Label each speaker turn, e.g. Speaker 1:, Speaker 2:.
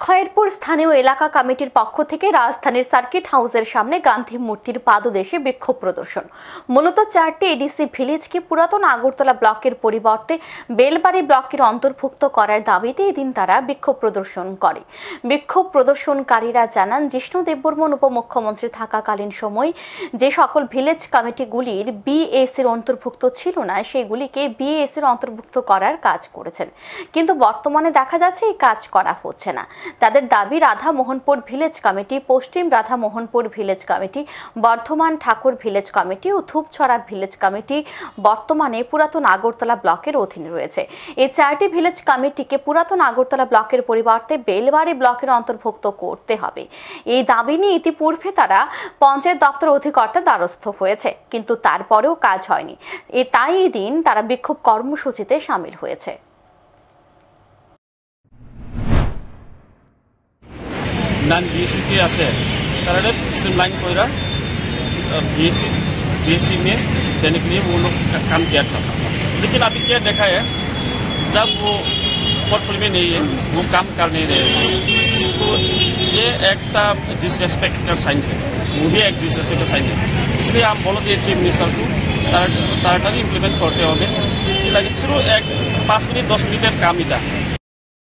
Speaker 1: খয়েরপুর স্থানীয় এলাকা কমিটির পক্ষ থেকে রাজধানীর সার্কিট হাউসের সামনে গান্ধী মূর্তির পাদদেশে বিক্ষোভ প্রদর্শন। মূলত 4টি এডিসি ভিলেজকে পুরাতন আগরতলা ব্লকের পরিবর্তে বেলবাড়ি ব্লকের অন্তর্ভুক্ত করার দাবিতে এদিন তারা বিক্ষোভ প্রদর্শন করে। বিক্ষোভ প্রদর্শনকারীরা জানান, জিষ্ণু দেববর্মন উপমুখ্যমন্ত্রী থাকাকালীন সময় যে সকল ভিলেজ কমিটিগুলির বিএসির অন্তর্ভুক্ত ছিল না, সেগুলিকে বিএসির অন্তর্ভুক্ত করার কাজ করেছেন, কিন্তু বর্তমানে দেখা যাচ্ছে এই কাজ করা হচ্ছে না। তাদের দাবি, রাধা মোহনপুর ভিলেজ কমিটি, পশ্চিম রাধা মোহনপুর ভিলেজ কমিটি, বর্ধমান ঠাকুর ভিলেজ কমিটি ও ধূপছড়া ভিলেজ কমিটি বর্তমানে পুরাতন আগরতলা ব্লকের অধীনে রয়েছে। এই 4টি ভিলেজ কমিটিকে পুরাতন আগরতলা ব্লকের পরিবর্তে বেলবাড়ি ব্লকের অন্তর্ভুক্ত করতে হবে। এই দাবি নিয়ে ইতিপূর্বে তারা পঞ্চায়েত দপ্তর অধিকর্তার দ্বারস্থ হয়েছে, কিন্তু তারপরেও কাজ হয়নি। তাই এই দিন তারা বিক্ষোভ কর্মসূচিতে সামিল হয়েছে।
Speaker 2: नन बीएससी আছে তারা स्ट्रीमलाइन करा बीएससी में देने के लिए वो लोग काम किया था, लेकिन अभी क्या देखा है, जब वो पोर्टफोलियो में नहीं है वो काम कर नहीं रहे, तो ये एक डिसरेस्पेक्ट का साइन है, वो भी एक डिसरेस्पेक्ट का साइन है। इसलिए हम बोलो चाहिए चीफ मिनिस्टर को ताड़ाताड़ी इम्प्लीमेंट करते होंगे। शुरू एक 5 मिनट 10 मिनटेर काम ही था।